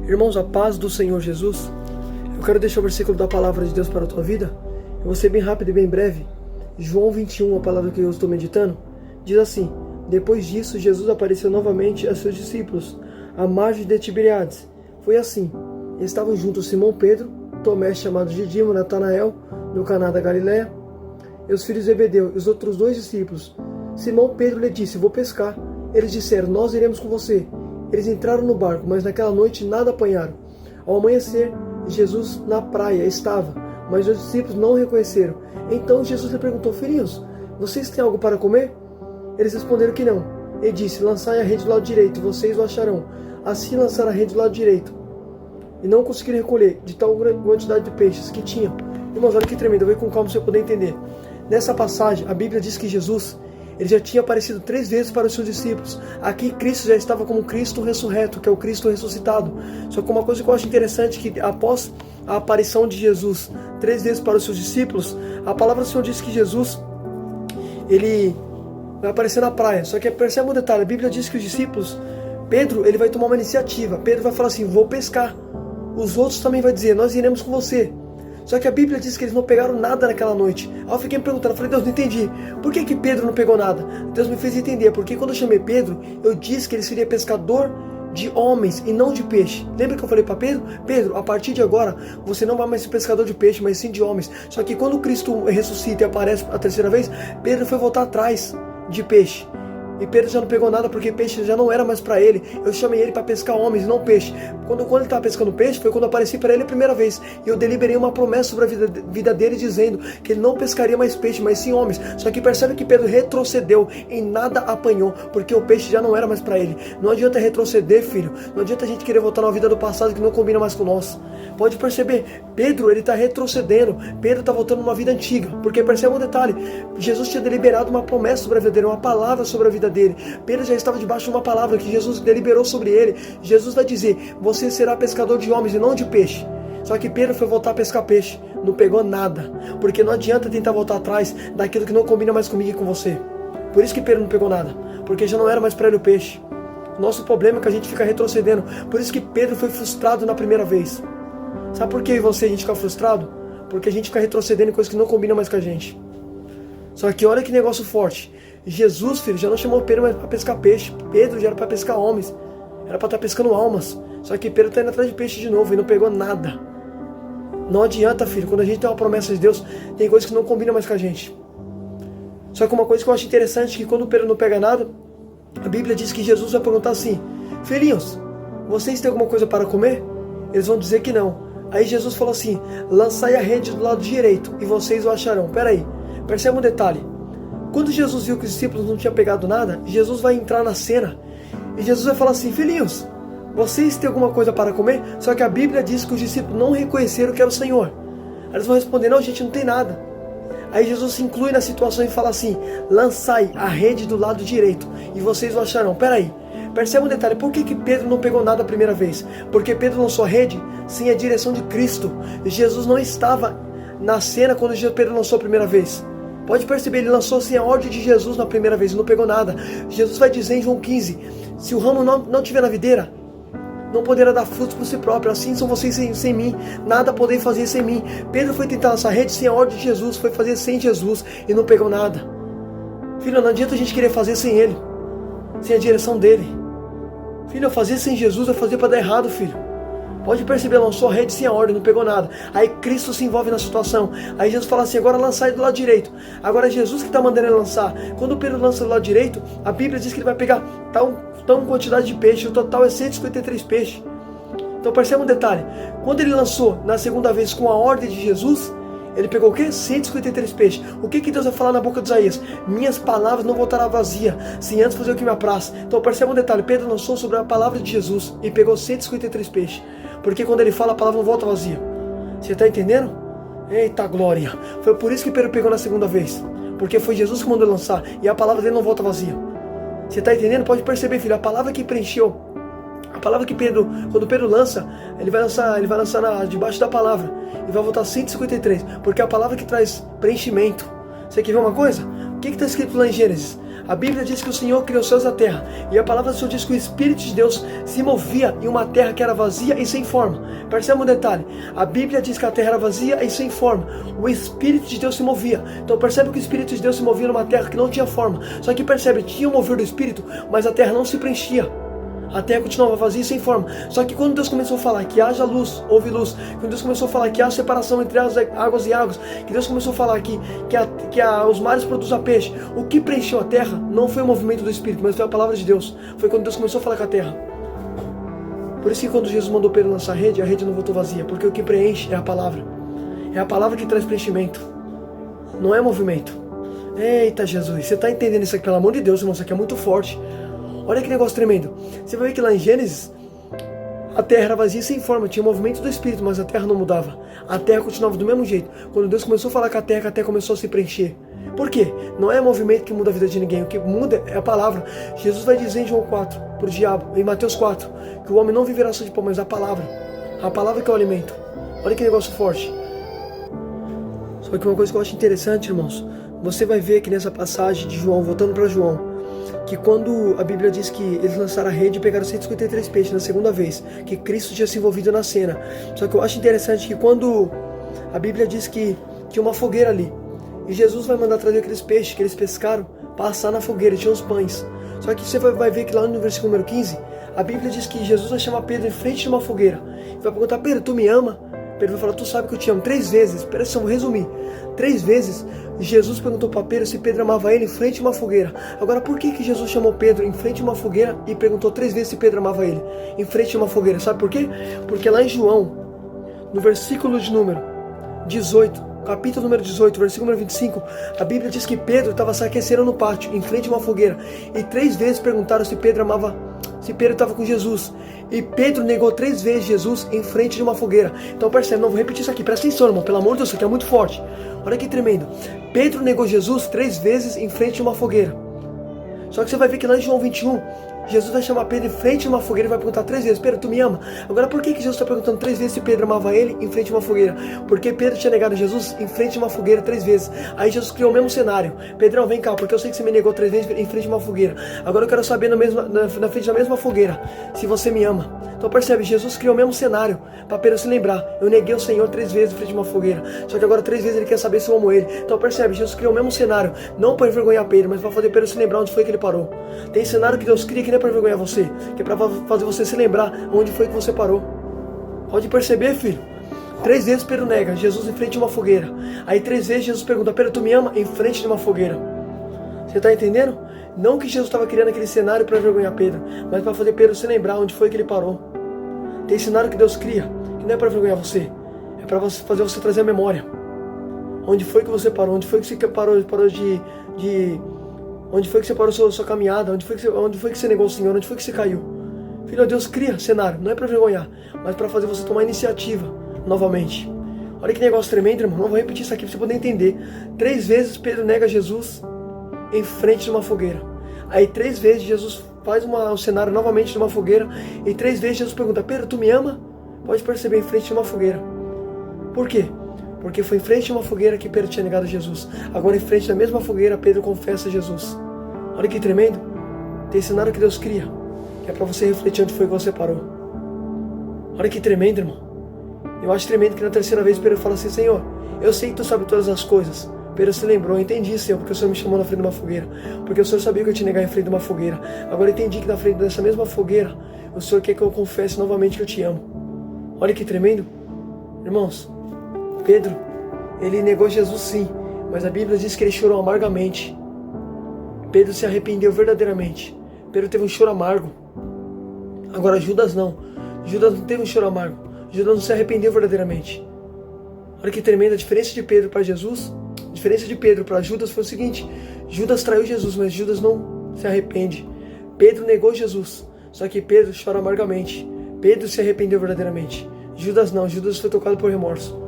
Irmãos, a paz do Senhor Jesus. Eu quero deixar o versículo da palavra de Deus para a tua vida. Eu vou ser bem rápido e bem breve. João 21, a palavra que eu estou meditando, diz assim: depois disso, Jesus apareceu novamente a seus discípulos, à margem de Tiberíades. Foi assim: estavam juntos Simão Pedro, Tomé chamado Dídimo, Natanael, do Caná da Galileia, e os filhos de Zebedeu, e os outros 2 discípulos. Simão Pedro lhe disse: vou pescar. Eles disseram: nós iremos com você. Eles entraram no barco, mas naquela noite nada apanharam. Ao amanhecer, Jesus na praia estava, mas os discípulos não o reconheceram. Então Jesus lhe perguntou: filhinhos, vocês têm algo para comer? Eles responderam que não. Ele disse: lançai a rede do lado direito, vocês o acharão. Assim lançaram a rede do lado direito, e não conseguiram recolher de tal quantidade de peixes que tinham. Irmãos, olha que tremendo, eu vou ir com calma para você poder entender. Nessa passagem, a Bíblia diz que Jesus, ele já tinha aparecido 3 vezes para os seus discípulos. Aqui Cristo já estava como Cristo ressurreto, que é o Cristo ressuscitado. Só que uma coisa que eu acho interessante é que após a aparição de Jesus 3 vezes para os seus discípulos, a palavra do Senhor diz que Jesus, ele vai aparecer na praia. Só que percebe um detalhe, a Bíblia diz que os discípulos, Pedro, ele vai tomar uma iniciativa. Pedro vai falar assim: vou pescar. Os outros também vai dizer: nós iremos com você. Só que a Bíblia diz que eles não pegaram nada naquela noite. Aí eu fiquei me perguntando, falei: Deus, não entendi. Por que Pedro não pegou nada? Deus me fez entender, porque quando eu chamei Pedro, eu disse que ele seria pescador de homens e não de peixe. Lembra que eu falei para Pedro? Pedro, a partir de agora, você não vai mais ser pescador de peixe, mas sim de homens. Só que quando Cristo ressuscita e aparece a 3ª vez, Pedro foi voltar atrás de peixe. E Pedro já não pegou nada, porque peixe já não era mais para ele. Eu chamei ele para pescar homens, não peixe. Quando ele estava pescando peixe, foi quando eu apareci para ele a primeira vez. E eu deliberei uma promessa sobre a vida dele, dizendo que ele não pescaria mais peixe, mas sim homens. Só que percebe que Pedro retrocedeu, em nada apanhou, porque o peixe já não era mais para ele. Não adianta retroceder, filho. Não adianta a gente querer voltar na vida do passado que não combina mais com nós. Pode perceber, Pedro, ele está retrocedendo. Pedro está voltando numa vida antiga. Porque percebe um detalhe, Jesus tinha deliberado uma promessa sobre a vida dele, uma palavra sobre a vida dele. Pedro já estava debaixo de uma palavra que Jesus deliberou sobre ele. Jesus vai dizer: você será pescador de homens e não de peixe. Só que Pedro foi voltar a pescar peixe, não pegou nada, porque não adianta tentar voltar atrás daquilo que não combina mais comigo e com você. Por isso que Pedro não pegou nada, porque já não era mais para ele o peixe. Nosso problema é que a gente fica retrocedendo. Por isso que Pedro foi frustrado na primeira vez. Sabe por que a gente fica frustrado? Porque a gente fica retrocedendo em coisas que não combinam mais com a gente. Só que olha que negócio forte. Jesus, filho, já não chamou Pedro mais para pescar peixe. Pedro já era para pescar homens. Era para estar pescando almas. Só que Pedro está indo atrás de peixe de novo e não pegou nada. Não adianta, filho. Quando a gente tem uma promessa de Deus, tem coisas que não combinam mais com a gente. Só que uma coisa que eu acho interessante é que quando Pedro não pega nada, a Bíblia diz que Jesus vai perguntar assim: filhinhos, vocês têm alguma coisa para comer? Eles vão dizer que não. Aí Jesus falou assim: lançai a rede do lado direito e vocês o acharão. Peraí, perceba um detalhe. Quando Jesus viu que os discípulos não tinham pegado nada, Jesus vai entrar na cena e Jesus vai falar assim: filhinhos, vocês têm alguma coisa para comer? Só que a Bíblia diz que os discípulos não reconheceram que era o Senhor. Aí eles vão responder: não, gente, não tem nada. Aí Jesus se inclui na situação e fala assim: lançai a rede do lado direito e vocês o acharão. Peraí, perceba um detalhe, por que Pedro não pegou nada a primeira vez? Porque Pedro lançou a rede sem a direção de Cristo. Jesus não estava na cena quando Pedro lançou a primeira vez. Pode perceber, ele lançou sem a ordem de Jesus na primeira vez e não pegou nada. Jesus vai dizer em João 15: se o ramo não estiver na videira, não poderá dar frutos por si próprio. Assim são vocês sem mim, nada podeis fazer sem mim. Pedro foi tentar lançar a rede sem a ordem de Jesus, foi fazer sem Jesus e não pegou nada. Filho, não adianta a gente querer fazer sem ele, sem a direção dele. Filho, eu fazer sem Jesus, eu fazer para dar errado, filho. Pode perceber, lançou a rede sem a ordem, não pegou nada. Aí Cristo se envolve na situação. Aí Jesus fala assim: agora lançai do lado direito. Agora é Jesus que está mandando ele lançar. Quando Pedro lança do lado direito, a Bíblia diz que ele vai pegar tal quantidade de peixe. O total é 153 peixes. Então perceba um detalhe. Quando ele lançou na segunda vez com a ordem de Jesus, ele pegou o quê? 153 peixes. O que Deus vai falar na boca de Isaías? Minhas palavras não voltarão vazia, sem antes fazer o que me apraz. Então perceba um detalhe. Pedro lançou sobre a palavra de Jesus e pegou 153 peixes. Porque quando ele fala, a palavra não volta vazia. Você está entendendo? Eita glória! Foi por isso que Pedro pegou na segunda vez. Porque foi Jesus que mandou lançar. E a palavra dele não volta vazia. Você está entendendo? Pode perceber, filho. A palavra que preencheu. A palavra que Pedro, quando Pedro lança, ele vai lançar debaixo da palavra. E vai voltar 153. Porque é a palavra que traz preenchimento. Você quer ver uma coisa? O que está escrito lá em Gênesis? A Bíblia diz que o Senhor criou os céus e a terra. E a palavra do Senhor diz que o Espírito de Deus se movia em uma terra que era vazia e sem forma. Perceba um detalhe. A Bíblia diz que a terra era vazia e sem forma. O Espírito de Deus se movia. Então percebe que o Espírito de Deus se movia numa terra que não tinha forma. Só que percebe, tinha o mover do Espírito, mas a terra não se preenchia. A terra continuava vazia e sem forma. Só que quando Deus começou a falar que haja luz, houve luz. Quando Deus começou a falar que haja separação entre as águas e águas, que Deus começou a falar que os mares produzam peixe, o que preencheu a terra não foi o movimento do Espírito, mas foi a palavra de Deus. Foi quando Deus começou a falar com a terra. Por isso que quando Jesus mandou Pedro lançar a rede não voltou vazia, porque o que preenche é a palavra. É a palavra que traz preenchimento, não é movimento. Eita Jesus, você está entendendo isso aqui? Pelo amor de Deus, irmão, isso aqui é muito forte. Olha que negócio tremendo. Você vai ver que lá em Gênesis, a terra era vazia e sem forma, tinha movimento do Espírito, mas a terra não mudava. A terra continuava do mesmo jeito. Quando Deus começou a falar com a terra começou a se preencher. Por quê? Não é movimento que muda a vida de ninguém, o que muda é a palavra. Jesus vai dizer em João 4, para o diabo, em Mateus 4, que o homem não viverá só de pão, mas a palavra. A palavra que é o alimento. Olha que negócio forte. Só que uma coisa que eu acho interessante, irmãos, você vai ver que nessa passagem de João, voltando para João, que quando a Bíblia diz que eles lançaram a rede e pegaram 153 peixes na segunda vez, que Cristo tinha se envolvido na cena. Só que eu acho interessante que quando a Bíblia diz que tinha uma fogueira ali, e Jesus vai mandar trazer aqueles peixes que eles pescaram, passar na fogueira, tinha os pães. Só que você vai ver que lá no versículo número 15, a Bíblia diz que Jesus vai chamar Pedro em frente de uma fogueira. E vai perguntar, Pedro, tu me ama? Pedro vai falar, tu sabe que eu te amo. 3 vezes, espera aí, eu vou resumir. 3 vezes, Jesus perguntou para Pedro se Pedro amava ele em frente de uma fogueira. Agora, por que Jesus chamou Pedro em frente de uma fogueira e perguntou 3 vezes se Pedro amava ele em frente de uma fogueira? Sabe por quê? Porque lá em João, no versículo de número 18, capítulo número 18, versículo número 25, a Bíblia diz que Pedro estava se aquecendo no pátio, em frente de uma fogueira. E 3 vezes perguntaram se Pedro estava com Jesus. E Pedro negou 3 vezes Jesus em frente de uma fogueira. Então percebe, não vou repetir isso aqui, presta atenção, irmão, pelo amor de Deus, isso aqui é muito forte. Olha que tremendo. Pedro negou Jesus 3 vezes em frente de uma fogueira. Só que você vai ver que lá em João 21, Jesus vai chamar Pedro em frente de uma fogueira e vai perguntar 3 vezes, Pedro, tu me ama? Agora, por que Jesus está perguntando 3 vezes se Pedro amava ele em frente de uma fogueira? Porque Pedro tinha negado Jesus em frente de uma fogueira 3 vezes. Aí Jesus criou o mesmo cenário. Pedrão, vem cá, porque eu sei que você me negou 3 vezes em frente de uma fogueira. Agora eu quero saber na frente da mesma fogueira se você me ama. Então percebe, Jesus criou o mesmo cenário para Pedro se lembrar. Eu neguei o Senhor 3 vezes em frente de uma fogueira. Só que agora 3 vezes ele quer saber se eu amo ele. Então percebe, Jesus criou o mesmo cenário. Não para envergonhar Pedro, mas para fazer Pedro se lembrar onde foi que ele parou. Tem cenário que Deus cria que não é para envergonhar você, que é para fazer você se lembrar onde foi que você parou. Pode perceber, filho? 3 vezes Pedro nega Jesus em frente de uma fogueira. Aí 3 vezes Jesus pergunta, Pedro, tu me ama? Em frente de uma fogueira. Você está entendendo? Não que Jesus estava criando aquele cenário para envergonhar Pedro, mas para fazer Pedro se lembrar onde foi que ele parou. Tem cenário que Deus cria, que não é para envergonhar você, é para fazer você trazer a memória. Onde foi que você parou? Onde foi que você parou onde foi que você parou sua caminhada? Onde foi que você negou o Senhor? Onde foi que você caiu? Filho, Deus cria cenário, não é para envergonhar, mas para fazer você tomar iniciativa novamente. Olha que negócio tremendo, irmão. Não vou repetir isso aqui para você poder entender. 3 vezes Pedro nega Jesus em frente de uma fogueira. Aí 3 vezes Jesus faz um cenário novamente de uma fogueira. E 3 vezes Jesus pergunta, Pedro, tu me ama? Pode perceber, em frente de uma fogueira. Por quê? Porque foi em frente de uma fogueira que Pedro tinha negado Jesus. Agora em frente da mesma fogueira, Pedro confessa Jesus. Olha que tremendo. Tem cenário que Deus cria, que é para você refletir onde foi que você parou. Olha que tremendo, irmão. Eu acho tremendo que na 3ª vez Pedro fala assim, Senhor, eu sei que tu sabe todas as coisas. Pedro se lembrou, eu entendi, Senhor, porque o Senhor me chamou na frente de uma fogueira. Porque o Senhor sabia que eu te negar em frente de uma fogueira. Agora eu entendi que na frente dessa mesma fogueira, o Senhor quer que eu confesse novamente que eu te amo. Olha que tremendo. Irmãos, Pedro, ele negou Jesus sim, mas a Bíblia diz que ele chorou amargamente. Pedro se arrependeu verdadeiramente. Pedro teve um choro amargo. Agora Judas não. Judas não teve um choro amargo. Judas não se arrependeu verdadeiramente. Olha que tremenda a diferença de Pedro para Jesus. A diferença de Pedro para Judas foi o seguinte: Judas traiu Jesus, mas Judas não se arrepende. Pedro negou Jesus, só que Pedro chora amargamente. Pedro se arrependeu verdadeiramente. Judas não, Judas foi tocado por remorso.